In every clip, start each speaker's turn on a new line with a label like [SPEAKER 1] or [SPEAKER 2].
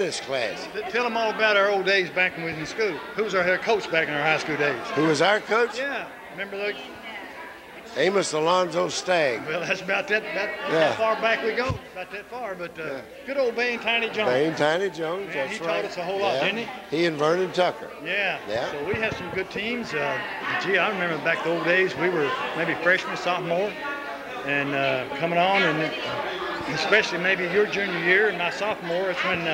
[SPEAKER 1] this class.
[SPEAKER 2] Tell them all about our old days back when we was in school. Who was our head coach back in our high school days?
[SPEAKER 1] Who was our coach?
[SPEAKER 2] Yeah, remember those?
[SPEAKER 1] Amos Alonzo Stagg.
[SPEAKER 2] Well, that's about that. How far back we go. About that far, but good old Bane Tiny Jones.
[SPEAKER 1] Bane Tiny Jones,
[SPEAKER 2] Man,
[SPEAKER 1] that's
[SPEAKER 2] he
[SPEAKER 1] right.
[SPEAKER 2] taught us a whole lot, didn't he?
[SPEAKER 1] He and Vernon Tucker.
[SPEAKER 2] Yeah.
[SPEAKER 1] Yeah.
[SPEAKER 2] So we had some good teams. Gee, I remember back the old days. We were maybe freshman, sophomore, and coming on, and especially maybe your junior year and my sophomore. It's when.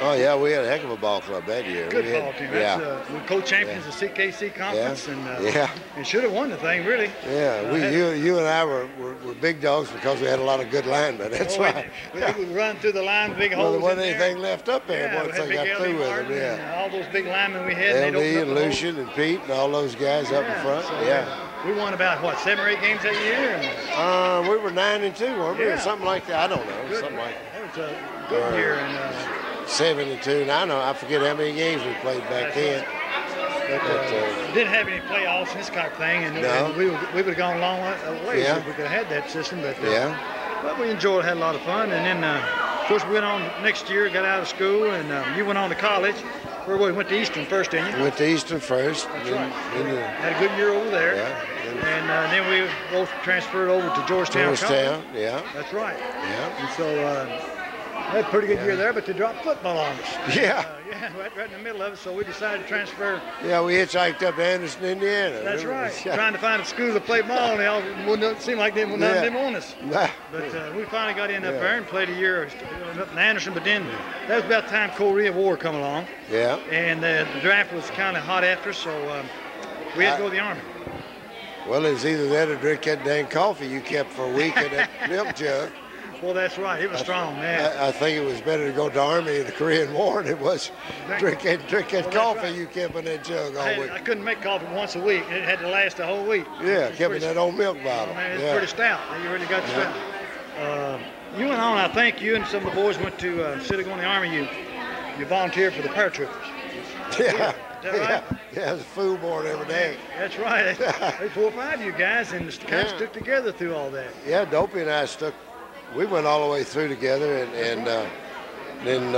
[SPEAKER 1] Oh yeah, we had a heck of a ball club that year.
[SPEAKER 2] Good ball team. That's, we co-champions of CKC conference, and should have won the thing really.
[SPEAKER 1] Yeah, you and I were big dogs because we had a lot of good linemen. That's right.
[SPEAKER 2] We would run through the line, big holes.
[SPEAKER 1] Well, there wasn't anything left up there once
[SPEAKER 2] I
[SPEAKER 1] got through with them. Yeah.
[SPEAKER 2] And all those big linemen we had.
[SPEAKER 1] LD and Lucian and Pete and all those guys up in front. So
[SPEAKER 2] we won about what 7 or 8 games that year.
[SPEAKER 1] We were 9-2, weren't we, or something like that? I don't know.
[SPEAKER 2] Good.
[SPEAKER 1] Something like
[SPEAKER 2] that. That was a good year. And
[SPEAKER 1] 7-2. I forget how many games we played back then.
[SPEAKER 2] But didn't have any playoffs and this kind of thing, and we would have gone a long way if we could have had that system. But but we enjoyed it, had a lot of fun, and then of course we went on next year, got out of school, and you went on to college. Where we went to Eastern first, didn't you?
[SPEAKER 1] Went to Eastern first.
[SPEAKER 2] That's right. Had a good year over there.
[SPEAKER 1] Yeah.
[SPEAKER 2] And then we both transferred over to Georgetown.
[SPEAKER 1] Yeah.
[SPEAKER 2] That's right.
[SPEAKER 1] Yeah.
[SPEAKER 2] And so. Had a pretty good year there, but they dropped football on us.
[SPEAKER 1] Yeah.
[SPEAKER 2] Right in the middle of it, so we decided to transfer.
[SPEAKER 1] Yeah, we hitchhiked up to Anderson, Indiana.
[SPEAKER 2] That's right. Trying to find a school to play ball, and they all wouldn't seem like none of them on us.
[SPEAKER 1] Nah.
[SPEAKER 2] But we finally got in up there and played a year up in Anderson, but then that was about the time Korea War come along.
[SPEAKER 1] Yeah.
[SPEAKER 2] And the draft was kind of hot after, so we had to go to the Army.
[SPEAKER 1] Well, it was either that or drink that dang coffee you kept for a week in that milk jug.
[SPEAKER 2] Well, that's right. It was strong, man.
[SPEAKER 1] I think it was better to go to the Army in the Korean War than it was drink that coffee you kept in that jug all week.
[SPEAKER 2] I couldn't make coffee once a week. It had to last the whole week.
[SPEAKER 1] Yeah, kept in that old milk bottle.
[SPEAKER 2] Man, it's pretty stout. You really got stout. You went on, I think you and some of the boys went to, instead of going to the Army, you volunteered for the paratroopers.
[SPEAKER 1] Yeah.
[SPEAKER 2] Is that right?
[SPEAKER 1] Yeah, it was a food board every day.
[SPEAKER 2] That's right. There's 4 or 5 of you guys, and kind of stuck together through all that.
[SPEAKER 1] Yeah, Dopey and I we went all the way through together, and then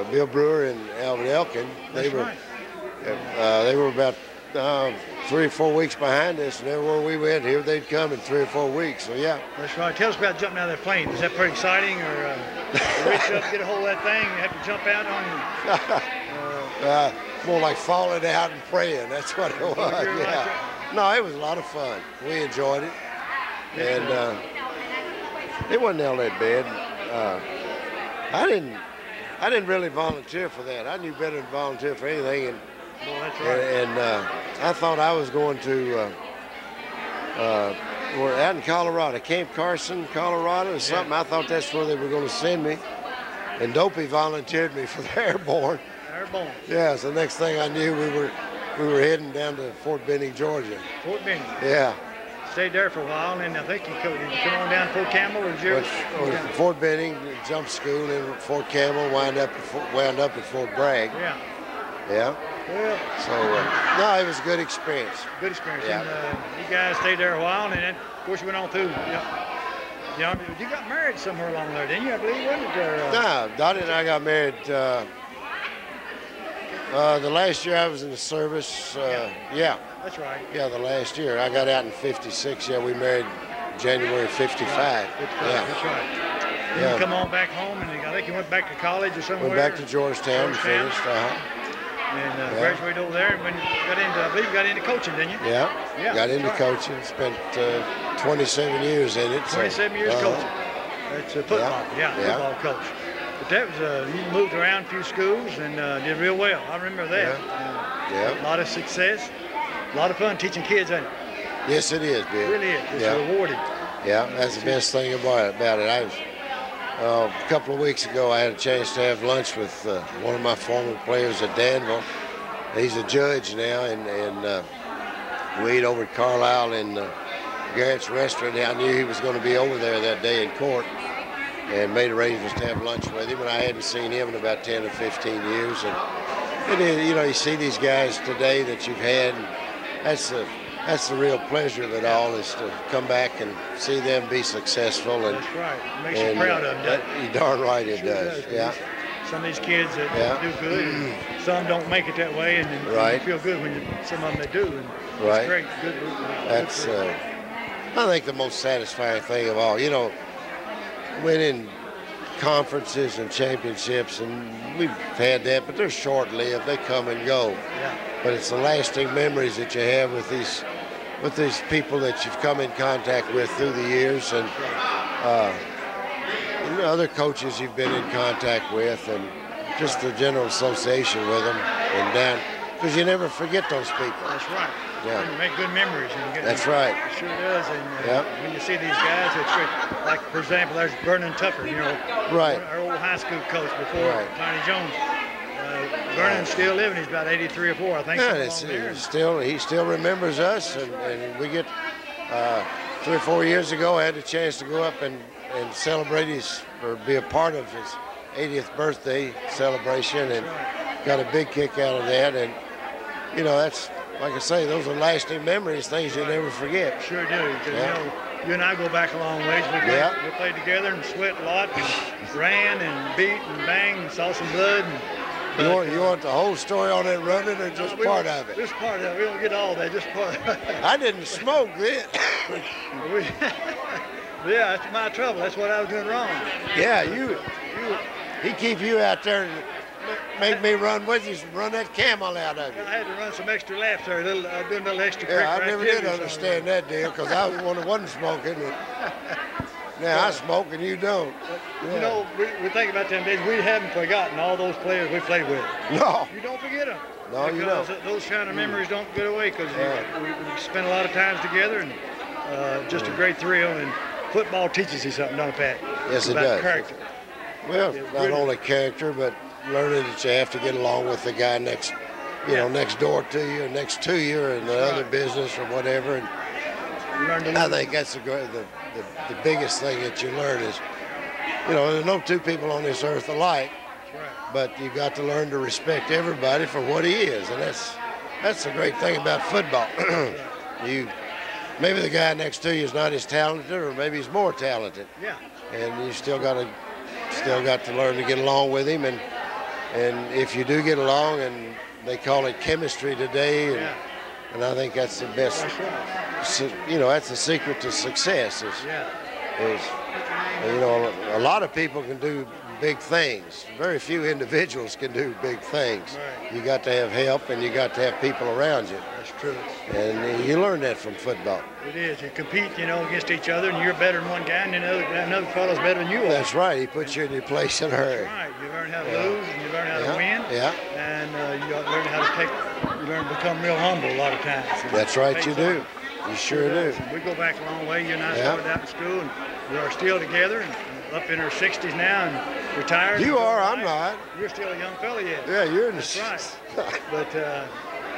[SPEAKER 1] Bill Brewer and Alvin Elkin, they were about 3 or 4 weeks behind us, and everywhere we went here, they'd come in 3 or 4 weeks. So yeah.
[SPEAKER 2] That's right. Tell us about jumping out of that plane. Is that pretty exciting, or you reach up, get a hold of that thing, you have to jump out on you?
[SPEAKER 1] More like falling out and praying. That's what it was. Yeah. No, it was a lot of fun. We enjoyed it, and. It wasn't all that bad. I didn't really volunteer for that. I knew better than volunteer for anything. And,
[SPEAKER 2] that's right.
[SPEAKER 1] And I thought I was going to we're out in Colorado, Camp Carson, Colorado, or something. I thought that's where they were going to send me. And Dopey volunteered me for the airborne.
[SPEAKER 2] Airborne.
[SPEAKER 1] Yeah. So the next thing I knew, we were heading down to Fort Benning, Georgia.
[SPEAKER 2] Fort Benning.
[SPEAKER 1] Yeah.
[SPEAKER 2] Stayed there for a while, and I think you come on down to Fort Campbell, or
[SPEAKER 1] Fort Benning, jump school, and Fort Campbell, wound up at Fort Bragg.
[SPEAKER 2] Yeah.
[SPEAKER 1] Yeah.
[SPEAKER 2] Well.
[SPEAKER 1] So no, it was a good experience.
[SPEAKER 2] Good experience.
[SPEAKER 1] Yeah.
[SPEAKER 2] And you guys stayed there a while, and then of course you went on through. Yeah. You got married somewhere along there, didn't you? I believe, wasn't it?
[SPEAKER 1] No, Dottie and I got married. The last year I was in the service. Yeah.
[SPEAKER 2] That's right.
[SPEAKER 1] Yeah, the last year. I got out in '56. Yeah, we married January '55.
[SPEAKER 2] Yeah. That's right. And you come on back home, and I think you went back to college or somewhere.
[SPEAKER 1] Went back to Georgetown and finished.
[SPEAKER 2] And graduated over there, and when I believe you got into coaching, didn't you?
[SPEAKER 1] Yeah. Got into coaching. Spent 27 years in it.
[SPEAKER 2] 27 years coaching. That's football. Football coach. But that was you moved around a few schools and did real well. I remember that.
[SPEAKER 1] Yeah.
[SPEAKER 2] A lot of success. A lot of fun teaching kids, ain't it?
[SPEAKER 1] Yes, it is, Bill.
[SPEAKER 2] It really is. It's rewarding.
[SPEAKER 1] Yeah, that's the best thing about it. A couple of weeks ago, I had a chance to have lunch with one of my former players at Danville. He's a judge now, and we ate over at Carlisle in Garrett's restaurant. I knew he was going to be over there that day in court, and made arrangements to have lunch with him. And I hadn't seen him in about 10 or 15 years. And you see these guys today that you've had. And that's the real pleasure of it all, is to come back and see them be successful. And
[SPEAKER 2] that's right. It makes you proud of them.
[SPEAKER 1] You're darn right it does. Yeah.
[SPEAKER 2] some of these kids that do good, and some don't make it that way, and you feel good when some of them they do. And it's great, good.
[SPEAKER 1] That's I think the most satisfying thing of all. You know, winning conferences and championships, and we've had that, but they're short-lived. They come and go.
[SPEAKER 2] Yeah.
[SPEAKER 1] But it's the lasting memories that you have with these people that you've come in contact with through the years, and other coaches you've been in contact with, and just the general association with them, and down, because you never forget those people.
[SPEAKER 2] That's right.
[SPEAKER 1] Yeah.
[SPEAKER 2] You make good memories.
[SPEAKER 1] That's right.
[SPEAKER 2] It sure does. And when you see these guys, it's great. Like, for example, there's Vernon Tucker, you know, our old high school coach before Tiny Jones. Vernon's still living. He's about 83 or 4, I think.
[SPEAKER 1] Yeah, he still remembers us, and we get 3 or 4 years ago, I had a chance to go up and celebrate or be a part of his 80th birthday celebration, and got a big kick out of that. And you know, that's, like I say, those are lasting memories, things you never forget.
[SPEAKER 2] Sure do. You know, you and I go back a long ways. We played together and sweat a lot, and ran and beat and banged and saw some blood.
[SPEAKER 1] You want the whole story on that running, or just part of it?
[SPEAKER 2] Just part of it. We don't get all that, just part of it.
[SPEAKER 1] I didn't smoke then.
[SPEAKER 2] Yeah, that's my trouble. That's what I was doing wrong.
[SPEAKER 1] Yeah, he keep you out there and make me run with you, run that camel out of you.
[SPEAKER 2] I had to run some extra laps there, doing a little extra.
[SPEAKER 1] Yeah, I never did understand that deal, because I was one that wasn't smoking. Now I smoke and you don't.
[SPEAKER 2] You know, we think about them days. We haven't forgotten all those players we played with.
[SPEAKER 1] No.
[SPEAKER 2] You don't forget them.
[SPEAKER 1] No, you don't.
[SPEAKER 2] Those kind of memories don't get away, because we spent a lot of times together, and just a great thrill. And football teaches you something, don't it, Pat?
[SPEAKER 1] Yes, it
[SPEAKER 2] does.
[SPEAKER 1] About
[SPEAKER 2] character.
[SPEAKER 1] Well, not only character, but learning that you have to get along with the guy next door to you, or next to you, or in the other business or whatever. And I think that's the biggest thing that you learn is, you know, there's no two people on this earth alike, but you got to learn to respect everybody for what he is, and that's the great thing about football. Maybe the guy next to you is not as talented, or maybe he's more talented.
[SPEAKER 2] Yeah.
[SPEAKER 1] And you still got to learn to get along with him, and if you do get along, and they call it chemistry today, and I think that's the best.
[SPEAKER 2] That's right.
[SPEAKER 1] So, you know, that's the secret to success. Is you know, a lot of people can do big things. Very few individuals can do big things.
[SPEAKER 2] Right.
[SPEAKER 1] You got to have help, and you got to have people around you.
[SPEAKER 2] That's true.
[SPEAKER 1] And you learn that from football.
[SPEAKER 2] It is. You compete, you know, against each other, and you're better than one guy, and another fellow's better than you are.
[SPEAKER 1] That's right. He puts you in your place in a hurry.
[SPEAKER 2] That's right. You learn how to lose, and you learn how to win.
[SPEAKER 1] Yeah.
[SPEAKER 2] And you learn how to you learn to become real humble a lot of times.
[SPEAKER 1] That's right. You do. You sure do.
[SPEAKER 2] We go back a long way. You and I started out in school, and we are still together, and up in our 60s now, and retired.
[SPEAKER 1] You are. I'm not.
[SPEAKER 2] You're still a young fella yet.
[SPEAKER 1] Yeah, you're in the.
[SPEAKER 2] That's right. But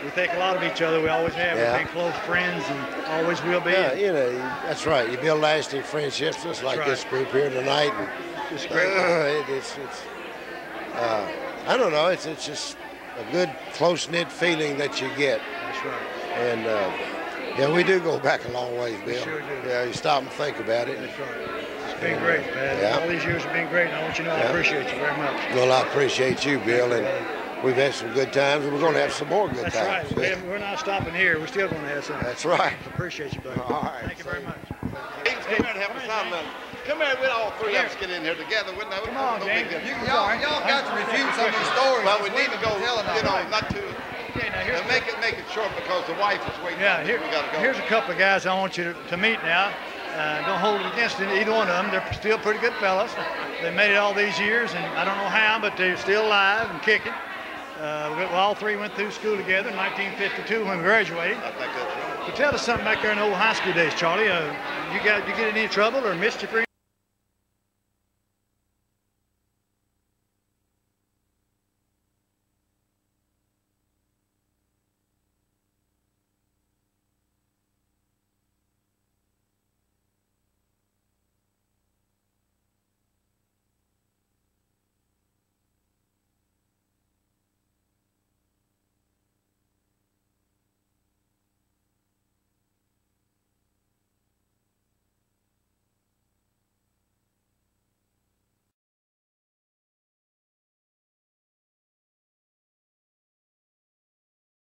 [SPEAKER 2] we think a lot of each other. We always have. We've been close friends, and always will be.
[SPEAKER 1] Yeah, you know, that's right. You build lasting friendships, just like this group here tonight. And,
[SPEAKER 2] it's great.
[SPEAKER 1] I don't know. It's just a good, close-knit feeling that you get.
[SPEAKER 2] That's right.
[SPEAKER 1] And yeah, we do go back a long ways, Bill.
[SPEAKER 2] We sure do.
[SPEAKER 1] Yeah, you stop and think about it.
[SPEAKER 2] That's right. It's been great, man. All these years have been great, and I want you to know I appreciate you very much.
[SPEAKER 1] Well, I appreciate you, Bill, and we've had some good times, and we're going to have some more good times.
[SPEAKER 2] That's right. We're not stopping here. We're still going to have some.
[SPEAKER 1] That's right.
[SPEAKER 2] I appreciate you, buddy.
[SPEAKER 1] All right.
[SPEAKER 2] Thank you very much.
[SPEAKER 3] Come here and help us out a little. Come here, we'll all three of us get in here together.
[SPEAKER 2] Come on, James.
[SPEAKER 3] Y'all got to review some of these stories. Well, we need to go, you know, not too.
[SPEAKER 2] Okay, now
[SPEAKER 3] make it short, because the wife is waiting.
[SPEAKER 2] Yeah,
[SPEAKER 3] we gotta go.
[SPEAKER 2] Here's a couple of guys I want you to meet now. Don't hold it against either one of them. They're still pretty good fellas. They made it all these years, and I don't know how, but they're still alive and kicking. All three went through school together in 1952 when we graduated.
[SPEAKER 3] I think that's right.
[SPEAKER 2] But tell us something back there in the old high school days, Charlie. You get in any trouble or mischief or